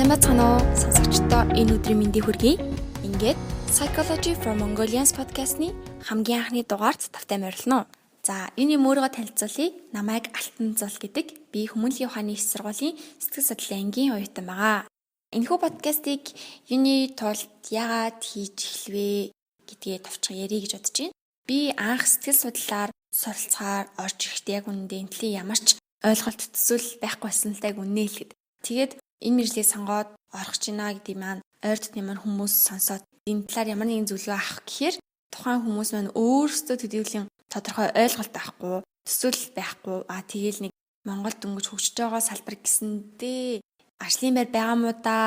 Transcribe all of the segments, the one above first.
Сайн бацгаана уу сонсогчдоо энэ өдрийн мэндийг хүргэе. Ингээд Psychology from Mongolians podcast-ны хамгийн анхны дугаарт тавтай морилно. За, энэ өөрийгөө танилцуулъя. Намайг Алтан Зул гэдэг. Би Хүмүүнлэгийн ухааны их сургуулийн сэтгэл судлалын ангийн оюутан байгаа. Энэхүү подкастыг юуны тулд яагаад хийж эхлэвэ гэдгээ товчхон ярих гэж бодож байна. Би анх сэтгэл судлалаар суралцахаар орж ирэхдээ яг үнэндээ энэлийн ямар ч ойлголт төсөөл байхгүйсэн л таг үнэ хэлэхэд. Тэгээд энэ мэрлийг сонгоод орох гэж байна гэдэг маань ойр дотны маань хүмүүс сонсоод энэ талаар ямар нэгэн зөвлөгөө авах гэхээр тухайн хүмүүс маань өөрсдөө төдийлөн тодорхой ойлголт авахгүй, төсөөлөл байхгүй. Тэгээл нэг Монгол дөнгөж хөгжиж байгаа салбар гэсэндээ ажлын байр байгаа мó да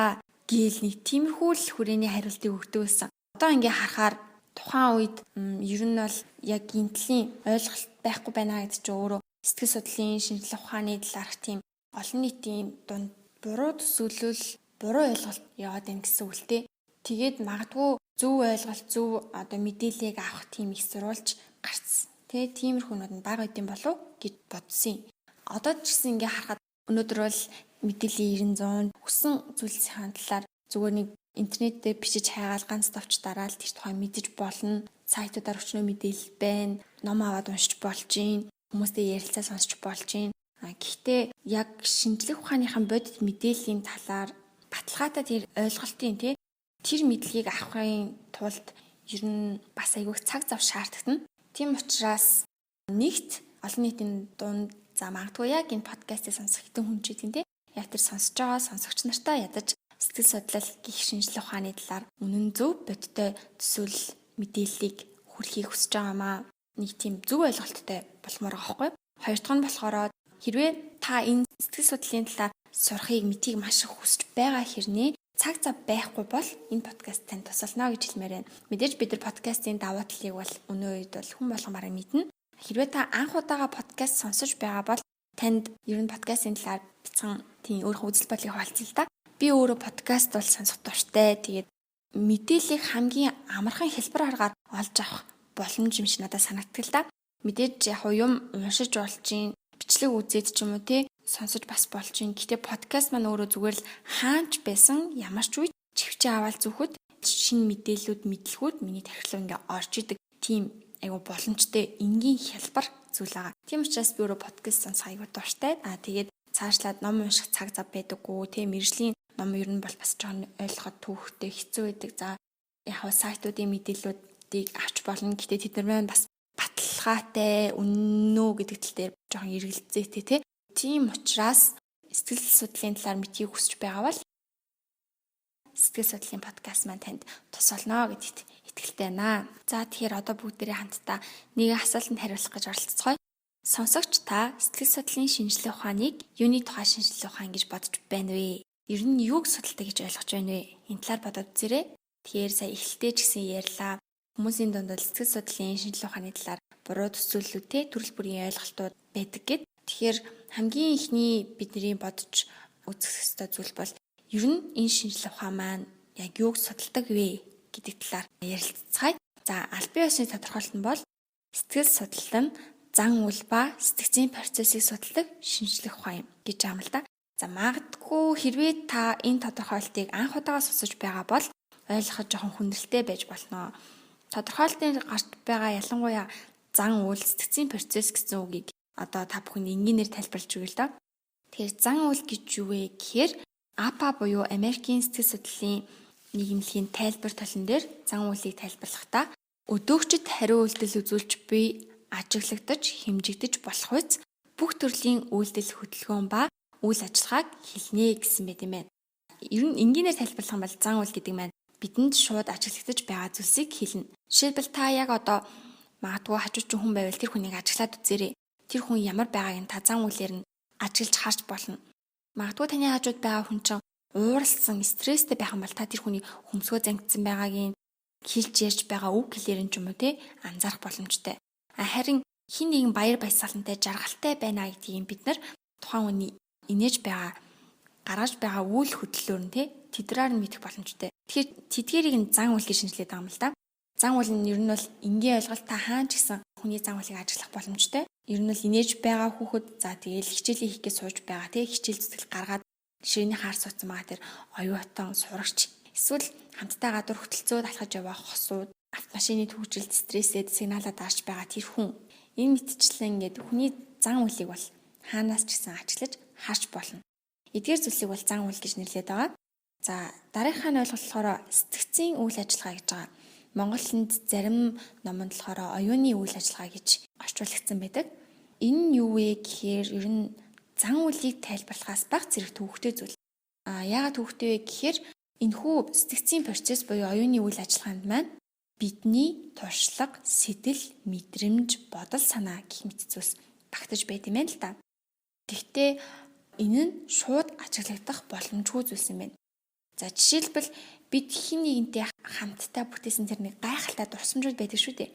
гээл нэг тиймэрхүү л хүрээний хариултыг өгдөг байсан. Одоо ингээ харахаар тухайн үед ер нь бол яг энэлийн ойлголт байхгүй байна гэдэг чинь өөрөө сэтгэл судлалын шинжилгээ ухааны талаарх тийм олон нийтийн дунд буруу төсөөлөл, буруу ойлголт яваад байна гэсэн үг л дээ. Тэгээд магадгүй зөв ойлголт, зөв мэдээллийг авах тийм их сурвалж гарцсан. Тэгээд тиймэрхүүнүүд нь бага үдийн болов гэж бодсон юм. Одоо ч гэсэн ингээ харахад өнөөдөр бол мэдээллийн 90 100 өссөн зүйлсийн талаар зүгээр нэг интернетээр бичиж хайгаал ганц товч дараал тэр тухай мэдэж болно. Сайтуудаар өчнөө мэдээлэл байна. Ном аваад уншиж болж гин. Хүмүүстэй ярилцаа сонсч болж гин. Гэхдээ яг шинжлэх ухааныхан бодит мэдээллийн талаар баталгаатай тэр ойлголтын тэр мэдлэгийг авахын тулд ер нь бас айгүйх цаг зав шаарддаг. Тийм учраас нэгт олон нийтийн дунд магадгүй яг энэ подкастыг сонсох хэдэн хүн ч гэдэг яг тэр сонсож байгаа сонсогч нартаа ядаж сэтгэл судлал гих шинжлэх ухааны талаар үнэн зөв бодиттой төсөөлөл мэдээллийг хүргэхийг хүсэж байгаамаа. Нэг тийм зөв ойлголттой болмоор байгаа байхгүй. Хоёр дахь нь болохоор хэрвээ та энэ сэтгэл судлалын талаар сурахыг мэдхийг маш их хүсэж байгаа хэрнээ цаг зав байхгүй бол энэ подкаст танд тусална гэж хэлмээр байна. Мэдээж бид нар подкастын давуу талыг бол өнөө үед бол хүн болгон бараг мэднэ. Хэрвээ та анх удаага подкаст сонсож байгаа бол танд ер нь подкастын талаар бяцхан тийм өөрийнхөө үзэл бодлыг хуваалцъя л да. Би өөрөө подкаст бол сонсох дуртай. Тэгээд мэдээллийг хамгийн амархан хэлбэр аргаар олж авах боломж юм шиг надад санагддаг л да. Мэдээж яг юм уншиж болж гин бичлэг үзээд ч юм уу сонсож бас болж гин. Гэтэ подкаст маань өөрөө зүгээр л хаанч байсан ямар ч үед чивчээ аваад зүөхөд шинэ мэдээллүүд мэдлгүүд миний тархилуу ингээ орж идэг тийм айгу боломжтой энгийн хялбар зүйл байгаа. Тийм учраас би өөрөө подкаст сонсох айгу дуртай. Тэгээд цаашлаад ном унших цаг зав байдаггүй. Мэржлийн ном ер нь бол бас жоохон ойлгоход түүхтэй хэцүү байдаг. За яг сайтуудын мэдээллүүдийг авч болно. Гэтэ тэд нар маань бас баталгаатай үнэнөө гэдэг тал дээр жоохон эргэлзээтэй Тийм учраас сэтгэл судлалын талаар мэдхийг хүсэж байгаа бол сэтгэл судлалын подкаст маань танд тус болно гэдэгт итгэлтэй байна. За тэгэхээр одоо бүгдээрээ хамтдаа нэг асуултанд хариулах гэж оролцгоё. Сонсогч та сэтгэл судлалын шинжлэх ухааныг юуны тухай шинжлэх ухаан гэж бодож байна вэ? Ер нь юуг судалдаг гэж ойлгож байна вэ? Энэ талаар бодоод үзээрэй. Тэгэхээр сая эхлэлтэй ч гэсэн ярьлаа. Хүмүүсийн дунд сэтгэл судлалын шинжлэх ухааны талаар буруу төсөөллүүдтэй төрөл бүрийн ойлголтууд байдаг гэд. Тэгэхээр хамгийн ихний бидний бодож үзэх ёстой зүйл бол ер нь энэ шинжлэх ухаан маань яг юуг судалдаг вэ гэдэг талаар ярилцгаая. За, аль бие усны тодорхойлолт нь бол сэтгэл судлал нь зан үйл ба сэтгцийн процессыг судалдаг шинжлэх ухаан юм гэж аамал да. За, магадгүй хэрвээ та энэ тодорхойлолтыг анх удаага сонсож байгаа бол ойлгоход жоохон хүндрэлтэй байж болно. Тодорхойлолтын гарт байгаа ялангуяа зан үйл сэтгцийн процесс гэсэн үгийг одоо та бүхэнд энгийнээр тайлбарлаж өгье л да. Тэгэхээр зан үйл гэж юу вэ гэхээр APA буюу Америкийн сэтгэл судлалын нийгэмлэгийн тайлбар толон дээр зан үйлийг тайлбарлахдаа өдөөгчд хариу үйлдэл үзүүлж буй ажиглагдаж, хэмжигдэж болох үс бүх төрлийн үйлдэл хөдөлгөөн ба үйл ажиллагааг хэлнэ гэсэн байт юм байна. Ер нь энгийнээр тайлбарлах юм бол зан үйл гэдэг маань бидэнд шууд ажиглагдаж байгаа зүйлсийг хэлнэ. Жишээлбэл та яг одоо магадгүй хажууч хүн байвал тэр хүнийг ажиглаад үзээрэй. Тэр хүн ямар байгааг нь та зан үйлээр нь ажиглаж харж болно. Магадгүй таны хажууд байгаа хүн чинь ууралсан, стресстэй байх юм бол та тэр хүний хөмсгөө зангидсан байгааг нь хэлж ярьж байгаа үг хэлээр нь ч юм уу анзаарах боломжтой. Харин хин нэгэн баяр баясгалантай жаргалтай байна гэдгийг бид нар тухайн хүний инээж байгаа гаргаж байгаа үйл хөдлөлөөр нь тэдрээр нь мэдэх боломжтой. Тэгэхээр тэдгэрийг нь зан үйл гэж шинжилээд байгаа юм л да. Зан үйл нь ер нь бол энгийн ойлголт та хаан ч гэсэн хүний зан үйлийг ажиглах боломжтой. Ер нь бол инээж байгаа хүүхэд за тэгэл хичээлээ хийх гэж сууж байгаа хичээл зүтгэл гаргаад ширээний хаар суудсан байгаа тэр оюутан, сурагч эсвэл хамтдаа гадуур хөтөлцөөд алхаж яваа хосууд, автомашины түгжилд стрессэд сигналаа дарж байгаа тэр хүн. Энэ мэтчлэн ингээд хүний зан үйлийг бол хаанаас ч гэсэн ажиглаж харж болно. Эдгээр зүйлсийг бол зан үйл гэж нэрлэдэг байгаа. За дараагийнхаа нь болохоор сэтгцийн үйл ажиллагаа гэж байгаа. Монголд зарим номонд болохоор оюуны үйл ажиллагаа гэж орчуулагдсан байдаг. Энэ нь юу вэ гэхээр ер нь зан үйлийг тайлбарлахаас бага зэрэг төвөгтэй зүйл. Яагаад төвөгтэй вэ гэхээр энэхүү сэтгцийн процесс буюу оюуны үйл ажиллагаанд маань бидний туршлага, сэтэл, мэдрэмж, бодол санаа гэх мэт зүйлс багтаж байт юм байна л да. Гэхдээ энэ нь шууд ажиглагдах боломжгүй зүйлс юм байна. За жишээлбэл бид хин нэгнтэй хамтдаа бүтээсэн тэр нэг гайхалтай дурсамжууд байдаг шүү дээ.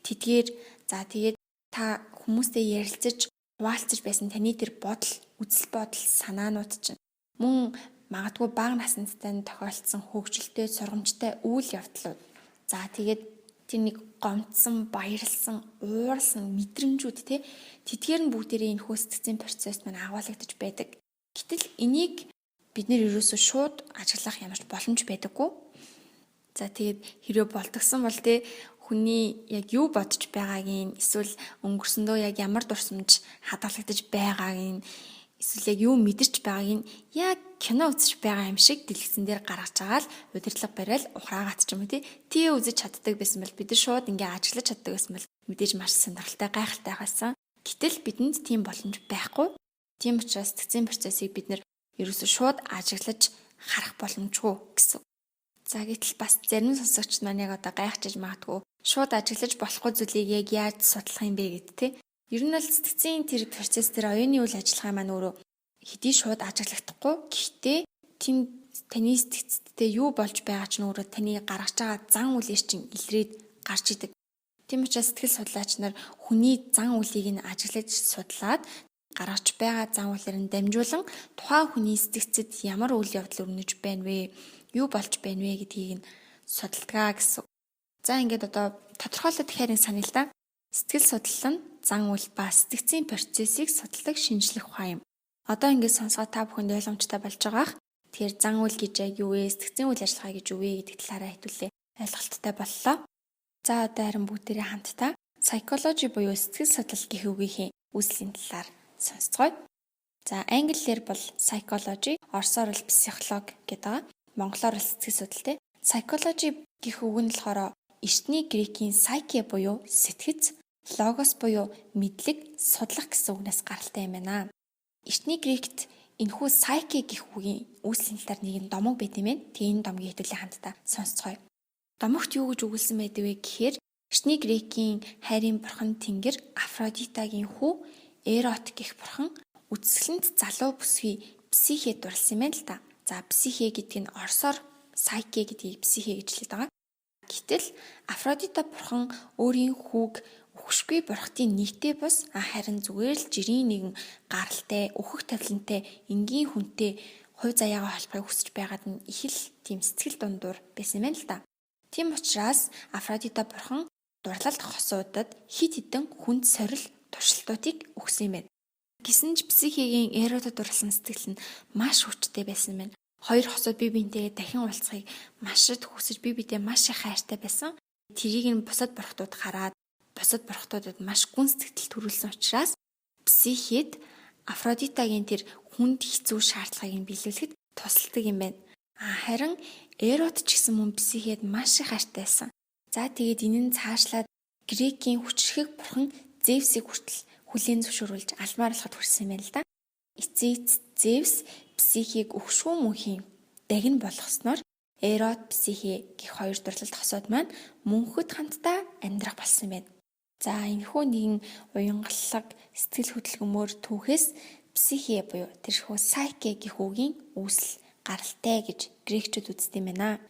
Тэдгээр тэгээд та хүмүүстэй ярилцаж, хуваалцаж байсан таны тэр бодол, үзэл бодол, санаанууд чинь мөн магадгүй бага насндтай тохиолдсон хөгжилтэй, сургамжтай үйл явдлууд. За тэгээд тэр нэг гомдсон, баярлсан, ууралсан мэдрэмжүүд тэдгээр нь бүгдээрээ энэ хөөсцгийн процесс маань агуулгадж байдаг. Гэтэл энийг бид нэр ерөөсөө шууд ажиглах ямарч боломж байдаггүй. За тэгээд хэрэв болдгсон бол хүний яг юу бодож байгаагийн эсвэл өнгөрсөндөө яг ямар дурсамж хадгалагдаж байгаагийн эсвэл яг юу мэдэрч байгааг нь яг кино үзэж байгаа юм шиг дэлгэцэн дээр гаргаж байгаа л удирдлага бариад ухраагаад ч юм уу тий үзэж чаддаг байсан бол бид нар шууд ингээ ажиглаж чаддаг байсан бол мэдээж маш сонирхолтой гайхалтай байсан. Гэтэл бидэнд тийм боломж байхгүй. Тийм учраас сэтгцийн процессыг бид нар ерөөсөө шууд ажиглаж харах боломжгүй гэсэн. За гэтэл бас зарим сонсогчид маань яг одоо гайхаж магадгүй шууд ажиглаж болохгүй зүйлийг яг яаж судлах юм бэ гэд Ер нь л сэтгцийн тэр процесс тэр оюуны үйл ажиллагаа маань өөрөө хэдий шууд ажиглагдахгүй. Гэхдээ таны сэтгцтэй юу болж байгаа ч өөрөө таны гаргаж байгаа зан үйлээр чинь илрээд гарч идэг. Тийм учраас сэтгэл судлаач нар хүний зан үйлийг нь ажиглаж судлаад гаргаж байгаа зан үйлээр нь дамжуулан тухайн хүний сэтгцэд ямар үйл явдал өрнөж байна вэ? Юу болж байна вэ гэдгийг нь судалдаг гэсэн. За ингээд одоо тодорхойлоод тэгэхээр санаа л да. Сэтгэл судлал нь зан үйл ба сэтгцийн процессыг судалдаг шинжлэх ухаан юм. Одоо ингээд сонсгоо та бүхэнд ойлгомжтой болж байгаах. Тэгэхээр зан үйл гэж яг юу вэ? Сэтгцийн үйл ажиллагаа гэж юу вэ гэдэг талаараа хэдүүлээ ойлголттой боллоо. За одоо харин бүгдээрээ хамтдаа psychology буюу сэтгэл судлал гэх үгийнхээ үүслийн талаар сонсцгоё. За англиэр бол psychology, оросоор бол психолог гэдэг. Монголоор бол сэтгэл судлал. Psychology гэх үг нь болохоор эртний грекийн psyche буюу сэтгэц, логос буюу мэдлэг, судлах гэсэн үгнээс гаралтай юм байна. Эртний грект энэхүү psyche гэх үгийн үүслийн талаар нэгэн домог байт юм байна. Тэгээ энэ домгийг хэдүүлээ хамтдаа сонсцгоё. Домогт юу гэж өгүүлсэн байдаг вэ гэхээр эртний грекийн хайрын бурхан тэнгэр Афродитагийн хүү Эрот гэх бурхан үсгэлэнт залуу бүсгүй психе дурлсан юм байна л да. За психе гэдэг нь оросоор psyche гэдгийг психе гэж хэлдэг байгаа. Гэтэл Афродита бурхан өөрийн хүүг үхшгүй бурхтын нийтээ бус харин зүгээр л жирийн нэгэн гаралтай, өөхөх тавилантай, энгийн хүнтэй хувь заяагаа холбохыг хүсэж байгаад нь их л тийм сэтгэл дундуур байсан юм байна л да. Тийм учраас Афродита бурхан дурлалт хосуудад хид хідэн хүнд сорил туршилтуудыг өгсөн юм байна. Гэсэн ч психигийн Эротод дурласан сэтгэл нь маш хүчтэй байсан юм байна. Хоёр хосууд бие биентэйгээ дахин уулзахыг маш их хүсэж бие биедээ маш их хайртай байсан. Тэрийг нь бусад бурхтууд хараад бусад бурхтуудад маш гүн сэтгэл төрүүлсэн учраас психид Афродитагийн тэр хүнд хэцүү шаардлагыг биелүүлэхэд тусалдаг юм байна. Харин Эрот ч гэсэн мөн психид маш их хайртай байсан. За тэгээд энэ нь цаашлаад Грекийн хүчрхэг бурхан Зевсийг хүртэл хүлээн зөвшөөрүүлж алмаар болоход хүрсэн юм байна л да. Эцээц Зевс психийг өгшгүй мөнхийн дагин болгосноор Эрот, психе гэх хоёр дурлалт хосууд маань мөнхөд хамтдаа амьдрах болсон юм байна. За энэхүү нэгэн уянгаллаг сэтгэл хөдлөмөр түүхээс психе буюу тэрхүү psyche гэх үгийн үүсэл гаралтай гэж грекчүүд үздэг юм байна.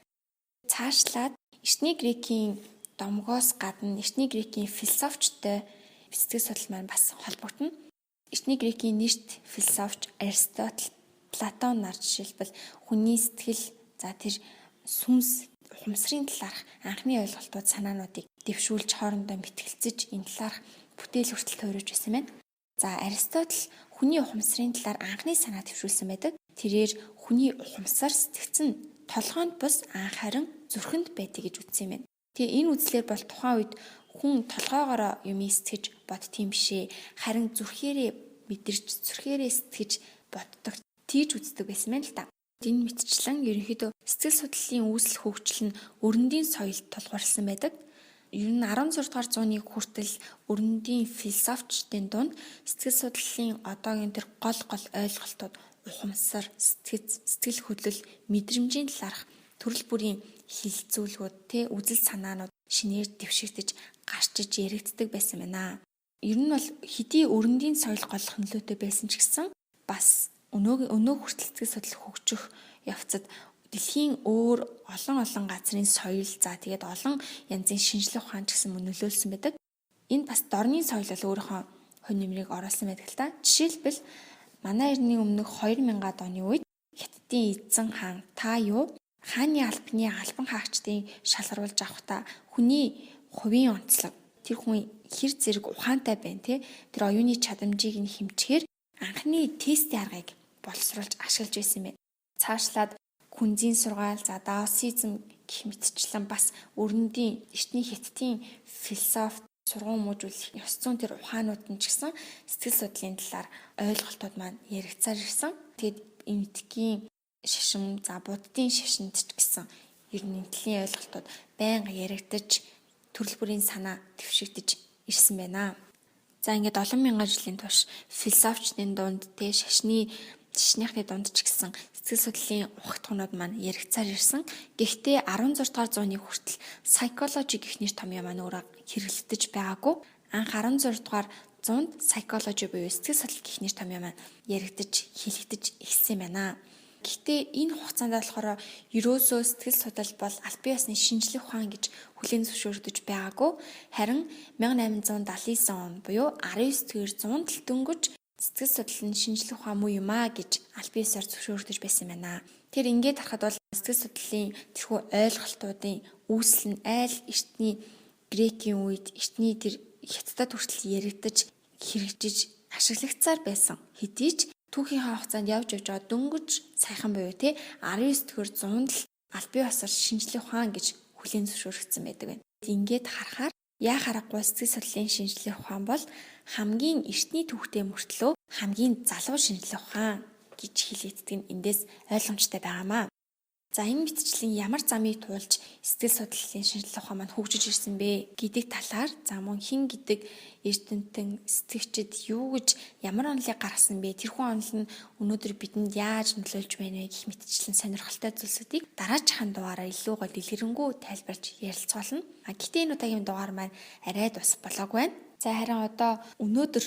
Цаашлаад эртний грекийн домгоос гадна эртний грекийн философчтой сэтгэл судлал маань бас холбогдно. Эртний грекийн нэрт философч Аристотель, Платон нар жишээлбэл хүний сэтгэл тэр сүнс ухамсарын талаарх анхны ойлголтууд санаануудыг дэвшүүлж хоорондоо мэтгэлцэж энэ талаарх бүтээл хүртэл тойрож байсан байна. За Аристотель хүний ухамсарын талаар анхны санаа дэвшүүлсэн байдаг. Тэрээр хүний ухамсар сэтгцэн толгойд бус анхааран зүрхэнд байдаг гэж үзсэн юм байна. Тэгээ энэ үзлэр бол тухайн үед хүн толгойгоороо юм сэтгэж бодтiin бишээ. Харин зүрхээрээ мэдэрч зүрхээрээ сэтгэж боддог, тийж үздэг байсан байна л да. Энэ мэтчлэн ерөнхийдөө сэтгэл судлалын үүсэл хөгжил нь өрөндийн соёлд тулгуурласан байдаг. Ер нь 16 дугаар зууны хүртэл өрөндийн философчдын дунд сэтгэл судлалын одоогийн тэр гол ойлголтууд ухамсар, сэтгэл хөдлөл, мэдрэмжийн талаарх төрөл бүрийн хилцүүлгүүд, үзэл санаанууд шинээр дэвшигдэж гарч иж яригддаг байсан байна. Ер нь бол хэдий өрөндийн соёл голох нөлөөтэй байсан ч гэсэн бас өнөө хүртэл сэтгэл судлал хөгжих явцад дэлхийн өөр олон газрын соёл, тэгээд олон янзын шинжлэх ухаан ч гэсэн нөлөөлсөн байдаг. Энд бас дорны соёл бол өөрийнхөө хувь нэмрийг оруулсан байдаг л та. Жишээлбэл манай эртний өмнөх 2000-аад оны үед Хятадын эзэн хаан та юу хааны албаны албан хаагчдын шалгаруулж авахдаа хүний хувийн онцлог тэр хүн хэр зэрэг ухаантай байна тэр оюуны чадамжийг нь хэмжихээр анхны тестийн аргыг боловсруулж ашиглаж байсан байна. Цаашлаад Күнзийн сургаал, даосизм гэх мэтчлэн бас өрөндийн эртний Хятадын философи сургууль мужуулах ёс зүйн тэр ухаанууд нь ч гэсэн сэтгэл судлалын талаар ойлголтууд маань яригдсаар ирсэн. Тэгэд эмтгийн шашин, буддийн шашинд ч гэсэн ер нь эмтлийн ойлголтууд байнга яригдаж төрөл бүрийн санаа дэвшигдэж ирсэн байна. За ингээд 7000 жилийн турш философчдын дунд шашныхны дунд ч гэсэн сэтгэл судлалын ухагтхуунууд маань яригдсаар ирсэн. Гэхдээ 16 дугаар зууны хүртэл psychology гэх нэр томьёо маань өөрөө хэрэглэгдэж байгаагүй. Анх 16 дугаар зуунд psychology буюу сэтгэл судлал гэх нэр томьёо маань яригдаж, хэлэгдэж эхэлсэн байна. Гэхдээ энэ хугацаанд болохоор ерөөсөө сэтгэл судлал бол албан ёсны шинжлэх ухаан гэж хүлээн зөвшөөрөгдөж байгаагүй. Харин 1879 он буюу 19-р зуунд л дөнгөж сэтгэл судлалын шинжлэх ухаан муу юм аа гэж албан ёсоор зөвшөөрөгдөж байсан байна. Тэр ингээд харахад бол сэтгэл судлалын тэрхүү ойлголтуудын үүсэл нь айл эртний грекийн үед эртний тэр хятадд хүртэл яригдаж хэрэгжиж ашиглагдсаар байсан. Хэдий ч түүхийн хугацаанд явж байгаа дөнгөж саяхан буюу 19-р зуунд л албан ёсоор шинжлэх ухаан гэж хүлээн зөвшөөрөгдсөн байдаг байна. Ингээд харахаар яа харахгүй сэтгэл судлалын шинжлэх ухаан бол хамгийн эртний түүхтэй мөртлөө хамгийн залуу шинжлэх ухаан гэж хэлэгддэг нь эндээс ойлгомжтой байгаамаа. За энэ мэтчлийн ямар замыг туулж сэтгэл судлалын шинжлэх ухаан маань хөгжиж ирсэн бэ гэдэг талаар мөн хин гэдэг эрдэмтэн сэтгэгчид юу гэж ямар онолыг гаргасан бэ тэрхүү онол нь өнөөдөр бидэнд яаж нөлөөлж байна вэ гэх мэтчлэн сонирхолтой зүйлсүүдийг дараачихан дугаараар илүү гол дэлгэрэнгүй тайлбарж ярилцгаална. Гэхдээ энэ удаагийн дугаар маань арай дуусах болоогүй байна. За харин одоо өнөөдөр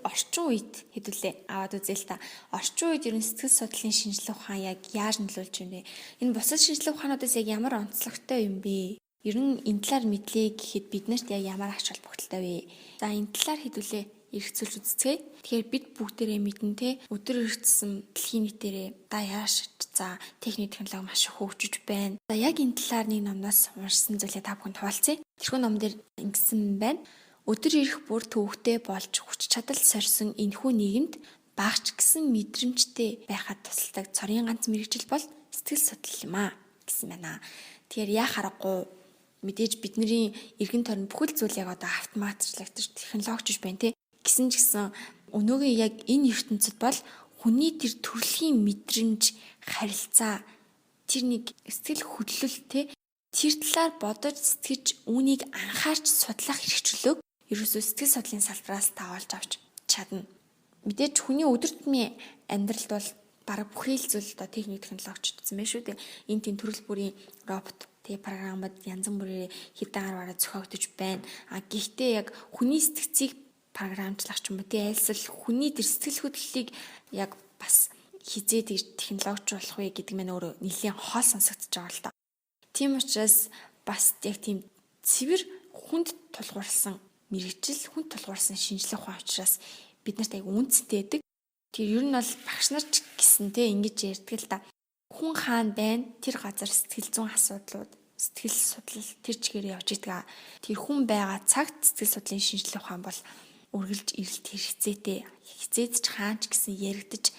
орчин үед хэдүүлээ аваад үзээ л та. Орчин үед ер нь сэтгэл судлалын шинжлэх ухаан яг яаж нөлөөлж байна вэ? Энэ бусад шинжлэх ухаануудаас яг ямар онцлогтой юм бэ? Ер нь энэ талаар мэдлээ гэхэд биднэрт яг ямар ач холбогдолтой вэ? За энэ талаар хэдүүлээ эргцүүлж үзцгээе. Тэгэхээр бид бүгдээрээ мэднэ өдөр ирсэн дэлхийн нийтээрээ яаш техник технологи маш их хөгжиж байна. За яг энэ талаар нэг номноос уншсан зүйлээ та бүхэнд хуваалцъя. Тэрхүү ном дээр ингэсэн байна. Өдөр ирэх бүр төвөгтэй болж хүч чадал сорьсон энэхүү нийгэмд багч гэсэн мэдрэмжтэй байхад тусалдаг цорын ганц мэргэжил бол сэтгэл судлал юм аа гэсэн байна. Тэгэхээр яа харахгүй мэдээж бидний эргэн тойрон бүхэл зүйл яг одоо автоматжлагдаж технологичж байна гэсэн ч гэсэн өнөөгийн яг энэ ертөнцид бол хүний тэр төрөлхийн мэдрэмж, харилцаа, тэр нэг сэтгэл хөдлөл тэр талаар бодож сэтгэж үүнийг анхаарч судлах хэрэгчлөөг ерөөсөө сэтгэл судлалын салбараас таавалж авч чадна. Мэдээж хүний өдөр тутмын амьдралд бол бараг бүхий л зүйл одоо техник технологич гэсэн байх шүү дээ. Энэ тийм төрөл бүрийн робот, програмууд янз бүрээр хэдэн гараараа зохиогдож байна. Гэхдээ яг хүний сэтгцийг програмчлах ч юм уу айлсал хүний тэр сэтгэл хөдлөлийг яг бас хизээ технологич болох вэ гэдэг нь өөрөө нэлийн хол сонсогдож байгаа л та. Тийм учраас бас яг тийм цэвэр хүнд тулгуурласан мэргэжил хүн тулгуурсан шинжлэх ухаан учраас бид нарт аяг үнцэнтэй байдаг. Тэр ер нь бол багш нар ч гэсэн ингэж ярьдаг л да. Хүн хаана байна? Тэр газар сэтгэл зүйн асуудлууд, сэтгэл судлал тэр чигээр явж идэг. Тэр хүн байгаа цагт сэтгэл судлалын шинжлэх ухаан бол үргэлж ирэлт хэрэгцээтэй. Хизээд ч хаан ч гэсэн яригдаж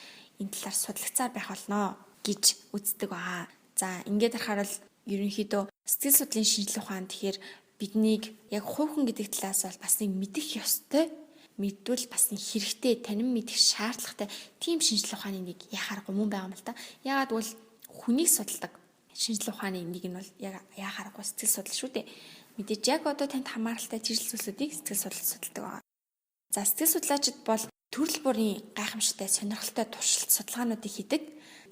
энэ талаар судалцаар байх болно гэж үздэг байгаа. За ингээд харахаар л ерөнхийдөө сэтгэл судлалын шинжилгээ ухаан тэгэхээр биднийг яг хувьхан гэдэг талаас бол бас нэг мэдэх ёстой, мэдвэл бас нэг хэрэгтэй, танин мэдэх шаардлагатай тийм шинжилгээ ухааны нэг яхаар гомон байгаа юм л да. Яагаад гэвэл хүнийг судалдаг шинжилгээ ухааны нэг нь бол яг яхааргүй сэтгэл судлал шүү дээ. Мэдээж яг одоо танд хамааралтай чиглэл зүйлсүүдийг сэтгэл судлал судалдаг байгаа. За сэтгэл судлаачид бол төрөл бүрийн гайхамшигтай, сонирхолтой туршилт судалгаануудыг хийдэг.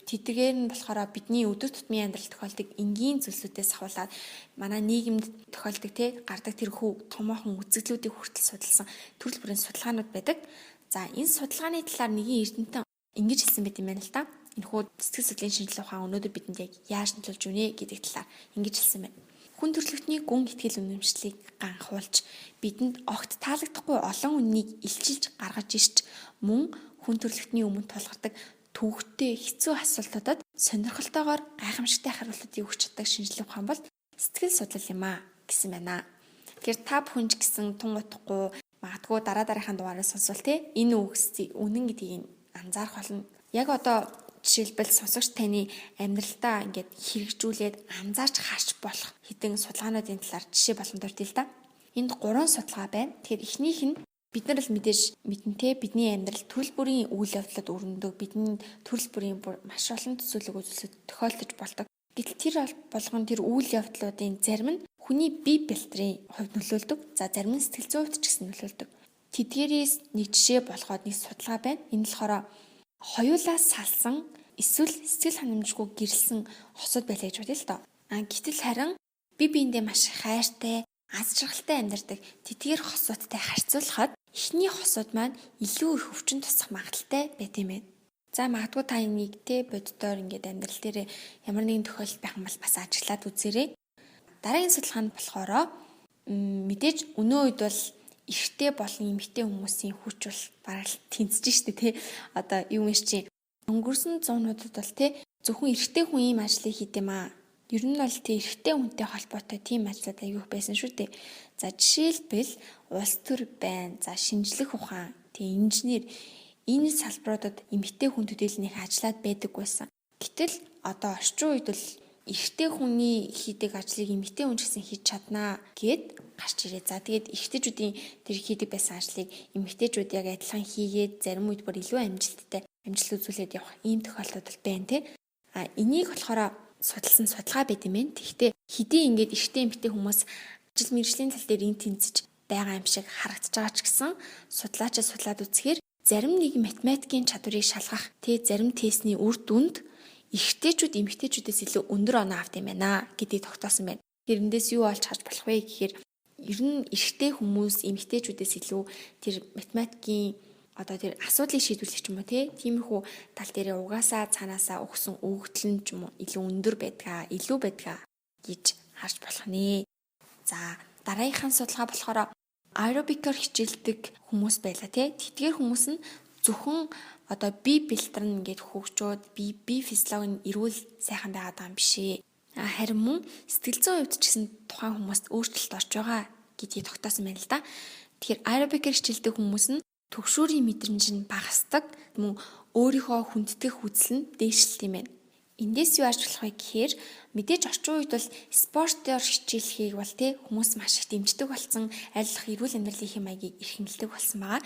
Тэдгээр нь болохоор бидний өдөр тутмын амьдралд тохиолдог энгийн зүйлсүүдээс ахуулаад манай нийгэмд тохиолдог гардаг тэрхүү томоохон үзэгдлүүдийг хүртэл судалсан төрөл бүрийн судалгаанууд байдаг. За энэ судалгааны талаар нэгэн эрдэмтэн ингэж хэлсэн байт юм байна л да. Энэхүү сэтгэл судлалын шинжилгээ ухаан өнөөдөр бидэнд яг яаж нөлөөлж өгнө гэдэг талаар ингэж хэлсэн байна. Хүн төрөлхтний гүн итгэл үнэмшлийг ганхуулж бидэнд огт таалагдахгүй олон үннийг илчилж гаргаж ирч мөн хүн төрөлхтний өмнө тулгардаг төвөгтэй хэцүү асуултуудад сонирхолтойгоор гайхамшигтай хариултыг өгч чаддаг шинжилгээ ухаан бол сэтгэл судлал юм а гэсэн байна. Тэгэхээр та бүхэн ч гэсэн тун утгагүй магадгүй дараагийн дугаараас сонсвол энэ үгсийг үнэн гэдгийг анзаарах болно. Яг одоо жишээлбэл сонсогч таны амьдралдаа ингээд хэрэгжүүлээд анзаарч харж болох хэдэн судалгаануудын талаар жишээ боломжтой л да. Энд 3 судалгаа байна. Тэгэхээр эхнийх нь бид нар л мэдээж мэднэ бидний амьдрал төрөл бүрийн үйл явдлууд өрнөдөг. Бидний төрөл бүрийн маш олон төсөөлөг үзүүлэлт тохиолдож болдог. Гэтэл тэр болгон тэр үйл явдлуудын зарим нь хүний бие бэлтрийн хувьд нөлөөлдөг. За зарим нь сэтгэл зүйн хувьд ч гэсэн нөлөөлдөг. Тэдгээрээс нэг жишээ болгоод нэг судалгаа байна. Энэ болохоор хоёулаас салсан эсвэл сэтгэл ханамжгүй гэрэлсэн хосууд байлаа гэж бодъё л доо. Гэтэл харин бие биендээ маш хайртай, аз жаргалтай амьдардаг тэдгээр хосуудтай харьцуулахад эхний хосууд маань илүү их өвчин тусах магадaltaй байт юм байна. За магадгүй та энийг боддоор ингээд амьдрал дээр ямар нэгэн тохиолдол байх юм бол бас ажиглаад үзээрэй. Дараагийн судалгаанд болохоор мэдээж өнөө үед бол эрэгтэй болон эмэгтэй хүмүүсийн хүч бол бараг тэнцэж штэ тий. Одоо юу юм чи өнгөрсөн зуунуудад бол зөвхөн эрэгтэй хүн ийм ажлыг хийд юм аа. Ер нь бол эрэгтэй хүнтэй холбоотой тийм ажлууд аягүй байсан шүү дээ. За жишээлбэл улс төр байна. За шинжлэх ухаан, инженер энэ салбаруудад эмэгтэй хүн төдийлнийх ажиллаад байдаг байсан. Гэтэл одоо орчин үед бол эрэгтэй хүний хийдэг ажлыг эмэгтэй хүн ч гэсэн хийж чаднаа гэд гарч ирээ. За тэгээд эрэгтэйчүүдийн тэр хийдэг байсан ажлыг эмэгтэйчүүд яг адилхан хийгээд зарим үед бүр илүү амжилттай амжилт үзүүлээд явах ийм тохиолдол бол байна тий. Энийг болохоор судалсан судалгаа байт юм байна. Тэгэхдээ хэдий ингээд эрэгтэй эмэгтэй хүмүүс ажил мэргэжлийн тал дээр энэ тэнцэж байгаа юм шиг харагдаж байгаа ч гэсэн судлаачид судлаад үзэхээр зарим нэг математикийн чадварыг шалгах зарим тестний үр дүнд эрэгтэйчүүд эмэгтэйчүүдээс илүү өндөр оноо авт юм байна гэдгийг тогтоосон байна. Тэрэндээс юу олж харж болох вэ гэхээр ер нь эрэгтэй хүмүүс эмэгтэйчүүдээс илүү тэр математикийн одоо тэр асуудлыг шийдвэрлэх ч юм уу тиймэрхүү тал дээр угаасаа цаанаасаа өгсөн өгөгдөл нь ч юм уу илүү өндөр байдгаа гэж харж болох нэ. За дараагийнхаа судалгаа болохоор аэробикаар хичээлдэг хүмүүс байла тэдгээр хүмүүс нь зөвхөн одоо бие бэлтрэн ингээд хөгжөөд бие физиологи нь эрүүл сайхан байгаад байгаа юм бишээ. Харин мөн сэтгэл зүйн хувьд ч гэсэн тухайн хүмүүст өөрчлөлт орж байгаа гэдгийг тогтоосон байна л да. Тэгэхээр аэробикаар хичээлдэг хүмүүс нь төгшүүрийн мэдрэмж нь багасдаг, мөн өөрийнхөө хүндэтгэх үзэл нь дээшлэлт юм байна. Эндээс юу арч болох вэ гэхээр мэдээж орчин үед бол спортоор хичээлхийг бол хүмүүс маш их дэмждэг болсон, айлах эрүүл амьдралын хэм маягийг эрхэмлдэг болсон байгаа.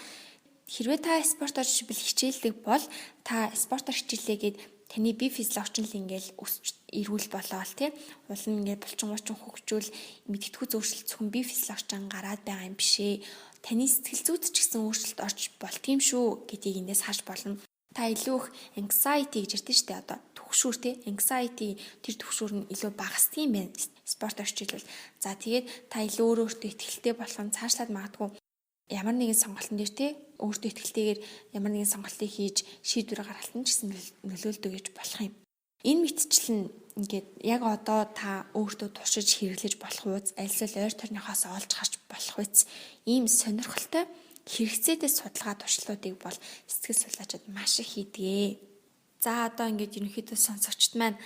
Хэрвээ та спортоор хичээлдэг бол та спортоор хичээлээгээд таны бие физиологч нь ингээл өсч эрүүл болоод уул нь ингээд булчин хөгжүүл мэдгэдэггүй зөөрчлөлт зөвхөн бие физиологчан гараад байгаа юм бишээ. Таны сэтгэл зүйд ч гэсэн өөрчлөлт орж болт юм шүү гэдгийг эндээс харж болно. Та илүү их anxiety гэж ярьдэн штэ одоо төгшүүр anxiety тэр төгшүүр нь илүү багасдаг юм байна. Спорт орчилвол. За тэгээд та илүү өөртөө ихтэй болох нь цаашлаад магадгүй ямар нэгэн сонголтын дээр өөртөө ихтэйгээр ямар нэгэн сонголтыг хийж шийдвэр гаргалтанд ч гэсэн нөлөөлдөг гэж болох юм. Энэ мэтчил нь ингээд яг одоо та өөртөө туршиж хэрэглэж болох үз альсэл ойр тойрныхоос олж харж болох үз ийм сонирхолтой хэрэгцээтэй судалгаа туршилтуудыг бол сэтгэл судлаачид маш их хийдэг. За одоо ингээд ерөнхийдөө сонсогчд маань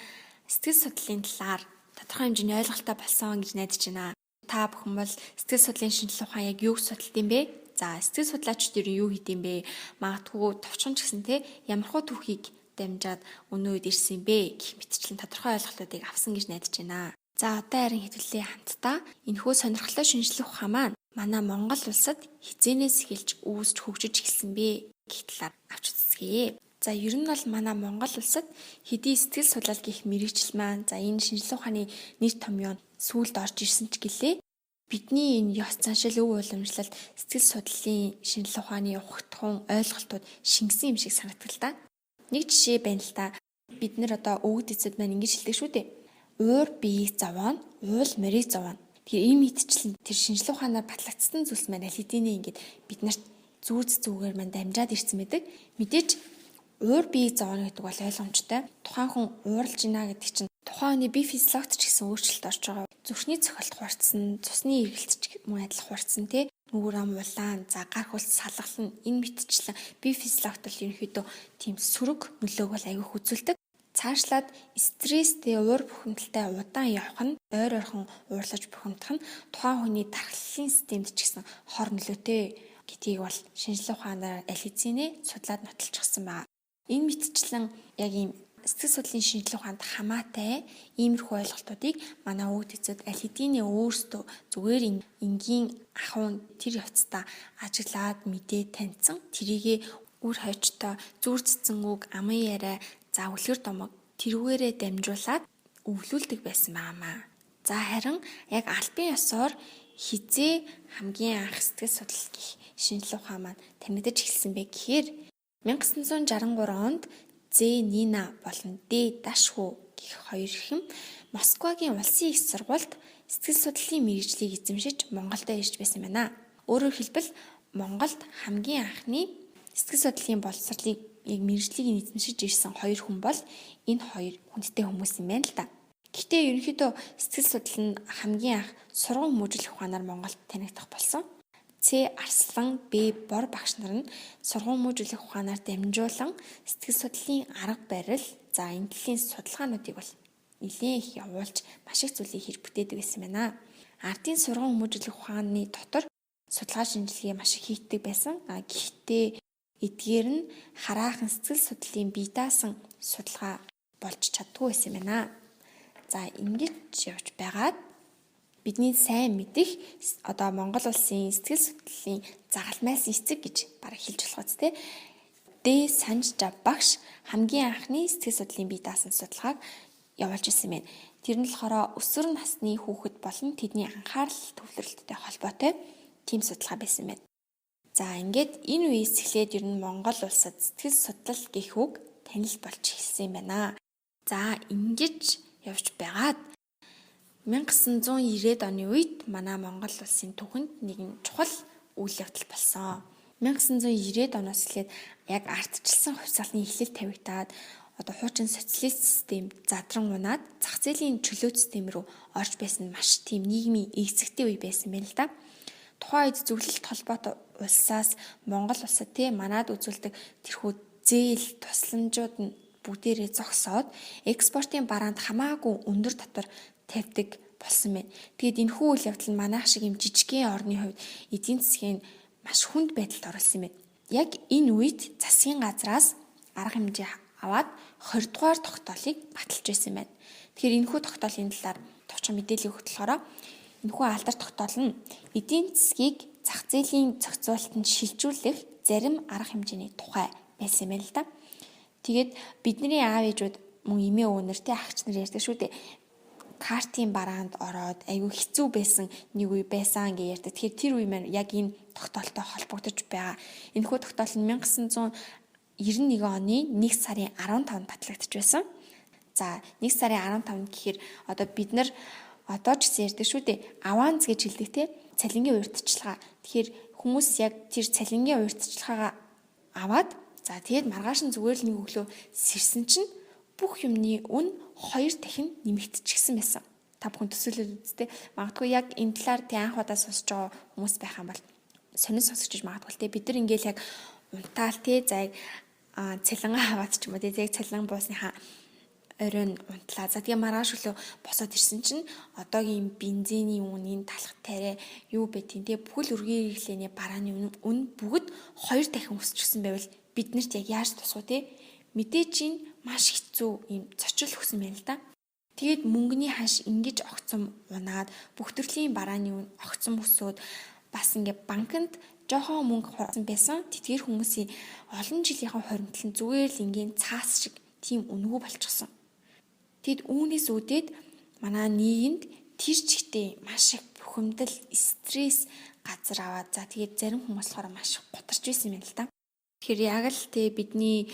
сэтгэл судлалын талаар тодорхой хэмжээний ойлголттой болсон гэж найдаж байна. Та бүхэн бол сэтгэл судлалын шинжилгээ ухаан яг юуг судалт юм бэ? За сэтгэл судлаачид юу хийд юм бэ? Магадгүй товчхон ч гэсэн ямархуу түүхийг дамжаад өнөө үед ирсэн бэ гэх мэтчлэн тодорхой ойлголтуудыг авсан гэж найдаж байна. За одоо харин хэдүүлээ хамтдаа энэхүү сонирхолтой шинжлэх ухаан маань манай Монгол улсад хизээнээс эхэлж үүсч хөгжиж эхэлсэн бэ гэх талаар авч үзье. За ер нь бол манай Монгол улсад хэдий сэтгэл судлал гэх мэргэжил маань за энэ шинжлэх ухааны нэр томьёо сүүлд орж ирсэн ч гэлээ бидний энэ ёс заншил өв уламжлалт сэтгэл судлалын шинжлэх ухааны ухагтхан ойлголтууд шингэсэн юм шиг санагдал та. Нэг жишээ байна л да. Бид нэр одоо өвөг эцэд маань ингэж хэлдэг шүү дээ. Уур биеийг зовоно, уул морийг зовоно. Тэгэхээр ийм мэдчлэн тэр шинжлэх ухаанаар батлагдсан зүйлс маань аль хэдийнэ ингээд бид нарт зүүц зүгээр маань дамжаад ирсэн байдаг. Мэдээж уур биеийг зовоно гэдэг бол ойлгомжтой. Тухайн хүн ууралж байна гэдэг чинь тухайн хүний бие физиологт ч гэсэн өөрчлөлт орж байгаа. Зүрхний цохилт хурцсан, цусны эргэлт ч мөн адил хурцсан тий. Нүгэр ам улаан, за гар хөлс салгална энэ мэтчлэн бие физиологт л ерөнхийдөө тийм сөрөг нөлөөг бол аягүй үзүүлдэг. Цаашлаад стресстэй уур бухимдалтай удаан явах нь ойр ойрхон уурлаж бухимдах нь тухайн хүний тархлын системд ч гэсэн хор нөлөөтэй гэдгийг бол шинжлэх ухаанаар аль хэзээ судлаад нотолчихсан байна. Энэ мэтчлэн яг ийм сэтгэл судлалын шинжлэх ухаанд хамаатай иймэрхүү ойлголтуудыг манай өвөг эцэд аль хэдийнэ өөрсдөө зүгээр энгийн ахуйн тэр явцдаа ажиглаад мэдээ таньсан тэрийгэ үр хойчтой зүр цэцэн үг аман яриа за үлгэр домог тэрүүгээрээ дамжуулаад өвлүүлдэг байсан баамаа. За харин яг албан ёсоор хизээ хамгийн анх сэтгэл судлал гэх шинжлэх ухаан маань танигдаж эхэлсэн бэ гэхээр 1963 онд З. Нина болон Д. Дашхүү гэх хоёр эрхэм Москвагийн улсын их сургуульд сэтгэл судлалын мэргэжлийг эзэмшиж Монголд ирж байсан байна. Өөрөөр хэлбэл Монголд хамгийн анхны сэтгэл судлалын боловсролыг яг мэргэжлийг эзэмшиж ирсэн хоёр хүн бол энэ хоёр хүндтэй хүмүүс юм байна л да. Гэхдээ ерөнхийдөө сэтгэл судлал нь хамгийн анх сургууль хүмүүжлэх ухаанаар Монголд танигдах болсон. Ц. Арслан, Б. Бор багш нар нь сургууль хүмүүжлэх ухаанаар дамжуулан сэтгэл судлалын арга барил, за энэ төрлийн судалгаануудыг бол нэлээд их явуулж маш их зүйлийг хийж бүтээдэг байсан байна. Ардын сургууль хүмүүжлэх ухааны дотор судалгаа шинжилгээ маш их хийгдэг байсан. Гэхдээ эдгээр нь хараахан сэтгэл судлалын бие даасан судалгаа болж чаддгүй байсан байна. За ингэж явж байгаад бидний сайн мэдих одоо Монгол улсын сэтгэл судлалын загалмайлсан эцэг гэж бараг хэлж болох үстэй. Д. Санжжа багш хамгийн анхны сэтгэл судлалын бие даасан судалгааг явуулж ирсэн байна. Тэр нь болохоор өсвөр насны хүүхэд болон тэдний анхаарал төвлөрөлттэй холбоотой тийм судалгаа байсан байна. За ингээд энэ үеэс эхлээд ер нь Монгол улсад сэтгэл судлал гэх үг танил болж эхэлсэн юм байна. За ингэж явж байгаад 1990-ад оны үед манай Монгол улсын түүхэнд нэгэн чухал үйл явдал болсон. 1990-ад оноос эхлээд яг ардчилсан хувьсгалын эхлэл тавигдаад одоо хуучин социалист систем задран унаад зах зээлийн чөлөө систем рүү орж байсан маш тийм нийгмийн эгцэгтэй үе байсан байна л да. Тухайн үед зөвлөлт холбоотой улсаас Монгол улсад манад үзүүлдэг тэрхүү зээл тусламжууд нь бүгдээрээ зогсоод экспортын бараанд хамаагүй өндөр татвар тавьдаг болсон байна. Тэгэд энэхүү үйл явдал нь манайх шиг юм жижигхэн орны хувьд эдийн засгийн маш хүнд байдалд оруулсан байна. Яг энэ үед засгийн газраас арга хэмжээ аваад 20 дугаар тогтоолыг баталж байсан байна. Тэгэхээр энэхүү тогтоолын талаар товчхон мэдээлэл өгөх болохоор энэхүү алдар тогтоол нь эдийн засгийг зах зээлийн зохицуулалтанд шилжүүлэх зарим арга хэмжээний тухай байсан юм л да. Тэгээд бидний аав ээжүүд мөн эмээ өвнөртэй агч нар ярьдаг шүү дээ. Картын бараанд ороод айгүй хэцүү байсан нэг үе байсан гэж ярьдаг. Тэгэхээр тэр үе маань яг энэ тогтоолтой холбогдож байгаа. Энэхүү тогтоол нь 1991 оны 1 сарын 15-нд батлагдчих байсан. За 1 сарын 15 гэхээр одоо бид нар одоо ч гэсэн ярьдаг шүү дээ. Аванц гэж хэлдэг те. Цалингийн урьдчилгаа. Тэгэхээр хүмүүс яг тэр цалингийн урьдчилгаагаа аваад за тэгээд маргааш нь зүгээр л нэг өглөө сэрсэн чинь бүх юмны үн 2 дахин нэмэгдчихсэн байсан. Та бүхэн төсөөлөд үзтээ. Магадгүй яг энэ талаар тий анх удаа сонсож байгаа хүмүүс байх юм бол сонир сонсогч магадгүй тий бид нар ингээл яг унтаал тий за цалингаа аваад ч юм уу тий яг цалин буусныхаа оройн унтлаа. За тэгээ маргааш өглөө босоод ирсэн чинь одоогийн бензиний үнийн талах тариа юу бэ тийм тий бүхэл үргийн хэрэглээний барааны үн бүгд 2 дахин өсчихсэн байвал биднэрт яг яаж тусах вэ тий мэдээж энэ маш хэцүү юм зочил өгсөн байна л да. Тэгээд мөнгөний ханш ингэж огцом унаад бүх төрлийн барааны үн огцом өсөөд бас ингээ банкнд жоохон мөнгө хурсан байсан тэтгэр хүмүүсийн олон жилийнхаа хоримтлал нь зүгээр л ингийн цаас шиг тийм үнэгүй болчихсон. Тэгэд үүнээс үүдээд манай нийгэмд тэр чигтээ маш их бухимдал, стресс газар аваад за тэгээд зарим хүмүүс болохоор маш гутарч байсан юм байна л да. Тэгэхээр яг л тэ бидний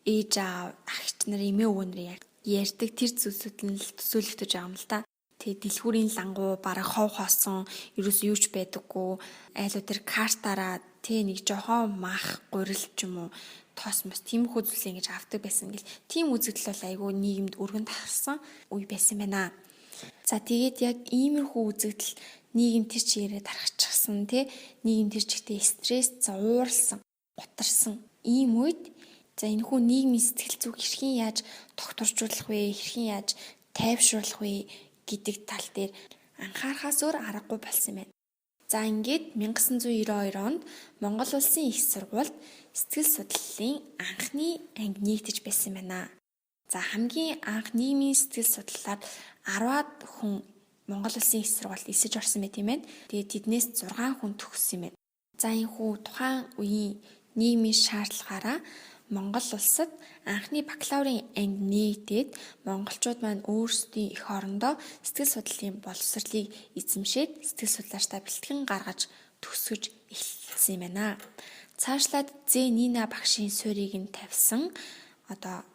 ээж аав, ах нар, эмээ өвгөө нар яг ярьдаг тэр зүйлсүүд нь л төсөөлөгдөж байгаа юм л да. Тэгээ дэлгүүрийн лангуу бараг хов хоосон, ерөөс юу ч байдаггүй, айлуу тэр картаараа нэг жоохон мах гурил ч юм уу тоос мос тиймэрхүү зүйлээ ингэж авдаг байсан гэл тийм үзэгдэл бол айгүй нийгэмд өргөн тарсан үе байсан байна. За тэгээд яг иймэрхүү үзэгдэл нийгэм тэр чигээрээ тархачихсан нийгэм тэр чигтээ стресс ууралсан, гутарсан ийм үед за энэхүү нийгмийн сэтгэл зүйг хэрхэн яаж докторжуулах вэ, хэрхэн яаж тайвшруулах вэ гэдэг тал дээр анхаарахаас өөр аргагүй болсон байна. За ингээд 1992 онд Монгол Улсын их сургуульд сэтгэл судлалын анхны анги нэгдэж байсан байна. За хамгийн анх нийгмийн сэтгэл судлалаар 10-аад хүн Монгол Улсын их сургуульд эсэж орсон байт юм байна. Тэгээд тэднээс 6 хүн төгссөн юм байна. За энэхүү тухайн үеийн нийгмийн шаардлагаараа Монгол улсад анхны бакалаврын анги нэгдээд монголчууд маань өөрсдийн эх орондоо сэтгэл судлалын боловсролыг эзэмшээд сэтгэл судлаачтай бэлтгэн гаргаж төгсгөж эхэлсэн юм байна. Цаашлаад Нина багшийн суурийг нь тавьсан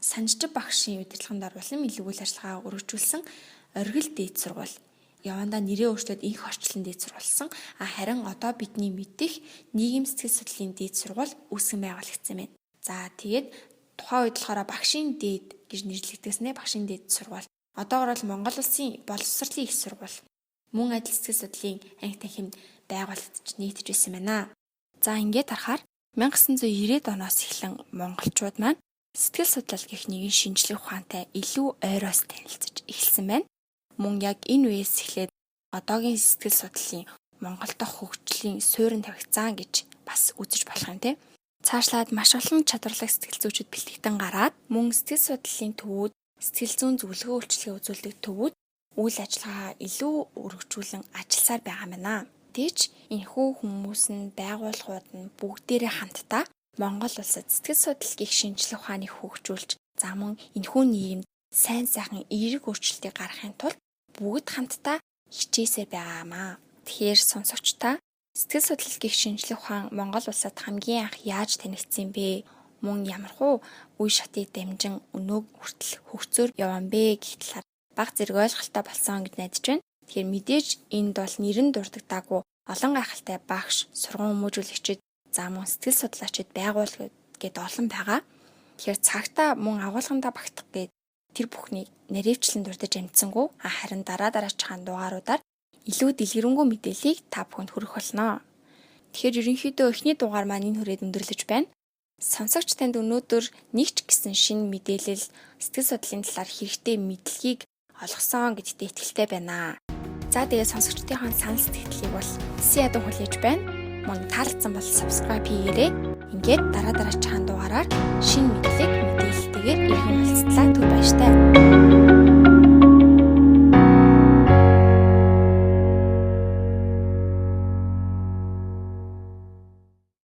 Санжчив багшийн удирдлаганд оруулан илүү үйл ажиллагаа өргөжүүлсэн оргил дээд сургууль. Явандаа нэрээ өөрчлөөд инх орчлон дээд сургуулсан. Харин одоо бидний мэдих нийгэм сэтгэл судлалын дээд сургууль үүсгэн байгуулагдсан байна. За тэгээд тухайн үед болохоор багшийн дээд гэж нэрлэгдсэн багшийн дээд сургууль. Одоогоор бол Монгол Улсын боловсролын их сургууль. Мөн адил сэтгэл судлалын анги танхимд байгуулагдаж нийтж байсан байна. За ингээд харахаар 1990-ад оноос эхлэн монголчууд маань сэтгэл судлал гэх нэгэн шинжлэх ухаантай илүү ойроос танилцж эхэлсэн байна. Мөн яг энэ үеэс эхлээд одоогийн сэтгэл судлалын Монгол дахь хөгжлийн суурин тавигдсан гэж бас үзэж болох юм тийм. Цаашлаад маш олон чадварлаг сэтгэл зүйчид бэлтгэгдэн гараад мөн сэтгэл судлалын төвүүд, сэтгэл зүйн зөвлөгөө үйлчилгээ үзүүлдэг төвүүд үйл ажиллагаа илүү өргөжүүлэн ажилласаар байгаа мэнэ. Тэгж энэхүү хүмүүс нь байгууллагууд нь бүгдээрээ хамтдаа Монгол улсад сэтгэл судлал гэх шинжлэх ухааныг хөгжүүлж за мөн энэхүү нийгэмд сайн сайхан эерэг өөрчлөлтийг гаргахын тулд бүгд хамтдаа хичээсээр байгаамаа. Тэгэхээр сонсогчдаа сэтгэл судлал гэх шинжлэх ухаан Монгол улсад хамгийн анх яаж танигдсан бэ? Мөн ямархуу үе шатыг дамжин өнөөг хүртэл хөгцөөр явсан бэ гэх талаар бага зэрэг ойлголттой болсон гэж найдаж байна. Тэгэхээр мэдээж энд бол нэрэн дурддагдаагүй олон гайхалтай багш, сургууль хүмүүжүүлэгчид, за мөн сэтгэл судлаачид байгууллагууд гээд олон байгаа. Тэгэхээр цагтаа мөн агуулгандаа багтах гээд тэр бүхнийг наривчлан дурдж амжсангүй харин дараачихан дугааруудаар илүү дэлгэрэнгүй мэдээллийг та бүхэнд хүргэх болно. Тэгэхээр ерөнхийдөө эхний дугаар маань энэ хүрээд өндөрлөж байна. Сонсогч танд өнөөдөр нэг ч гэсэн шинэ мэдээлэл сэтгэл судлалын талаар хэрэгтэй мэдлэгийг олгосон гэдэгт итгэлтэй байна. За тэгээд сонсогчдын санал сэтгэлийг бол хэсэг ядуу хүлээж байна. Мөн таалагдсан бол subscribe хийгээрэй. Ингээд дараачихан дугаараар шинэ мэдээлэлтэйгээр иргэн уулзлаа. Түр баяртай.